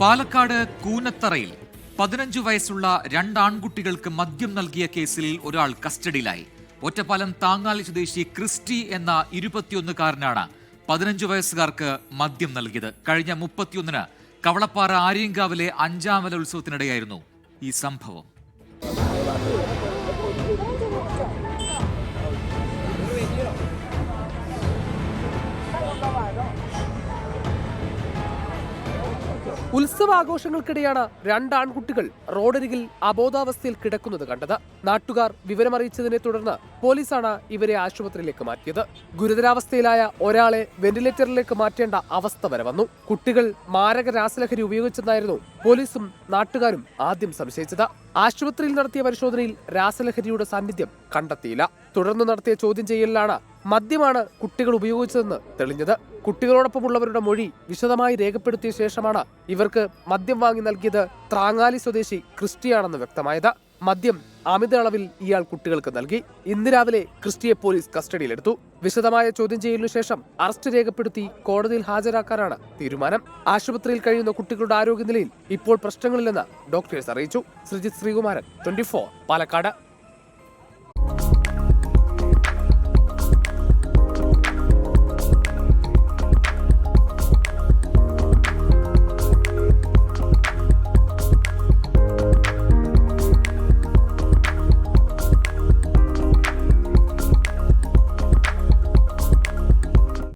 പാലക്കാട് കൂനത്തറയിൽ 15 വയസ്സുള്ള 2 ആൺകുട്ടികൾക്ക് മദ്യം നൽകിയ കേസിൽ ഒരാൾ കസ്റ്റഡിയിലായി. ഒറ്റപ്പാലം താങ്ങാലി സ്വദേശി ക്രിസ്റ്റി എന്ന 21-കാരനാണ് 15 വയസ്സുകാർക്ക് മദ്യം നൽകിയത്. കഴിഞ്ഞ 31-ന് കവളപ്പാറ ആര്യങ്കാവിലെ 5-ാം വല ഉത്സവത്തിനിടെയായിരുന്നു ഈ സംഭവം. ഉത്സവാഘോഷങ്ങൾക്കിടെയാണ് 2 ആൺകുട്ടികൾ റോഡരികിൽ അബോധാവസ്ഥയിൽ കിടക്കുന്നത് കണ്ടത്. നാട്ടുകാർ വിവരമറിയിച്ചതിനെ തുടർന്ന് പോലീസാണ് ഇവരെ ആശുപത്രിയിലേക്ക് മാറ്റിയത്. ഗുരുതരാവസ്ഥയിലായ ഒരാളെ വെന്റിലേറ്ററിലേക്ക് മാറ്റേണ്ട അവസ്ഥ വരെ വന്നു. കുട്ടികൾ മാരക രാസലഹരി ഉപയോഗിച്ചെന്നായിരുന്നു പോലീസും നാട്ടുകാരും ആദ്യം സംശയിച്ചത്. ആശുപത്രിയിൽ നടത്തിയ പരിശോധനയിൽ രാസലഹരിയുടെ സാന്നിധ്യം കണ്ടെത്തിയില്ല. തുടർന്ന് നടത്തിയ ചോദ്യം ചെയ്യലിലാണ് മദ്യമാണ് കുട്ടികൾ ഉപയോഗിച്ചതെന്ന് തെളിഞ്ഞത്. കുട്ടികളോടൊപ്പമുള്ളവരുടെ മൊഴി വിശദമായി രേഖപ്പെടുത്തിയ ശേഷമാണ് ഇവർക്ക് മദ്യം വാങ്ങി നൽകിയത് ത്രാങ്ങാലി സ്വദേശി ക്രിസ്റ്റിയാണെന്ന് വ്യക്തമായത്. മദ്യം അമിത അളവിൽ ഇയാൾ കുട്ടികൾക്ക് നൽകി. ഇന്ന് രാവിലെ ക്രിസ്റ്റിയെ പോലീസ് കസ്റ്റഡിയിലെടുത്തു. വിശദമായ ചോദ്യം ചെയ്യലിനു ശേഷം അറസ്റ്റ് രേഖപ്പെടുത്തി കോടതിയിൽ ഹാജരാക്കാനാണ് തീരുമാനം. ആശുപത്രിയിൽ കഴിയുന്ന കുട്ടികളുടെ ആരോഗ്യനിലയിൽ ഇപ്പോൾ പ്രശ്നങ്ങളില്ലെന്ന് ഡോക്ടേഴ്സ് അറിയിച്ചു. ശ്രീജിത്ത് ശ്രീകുമാരൻ, 24 പാലക്കാട്.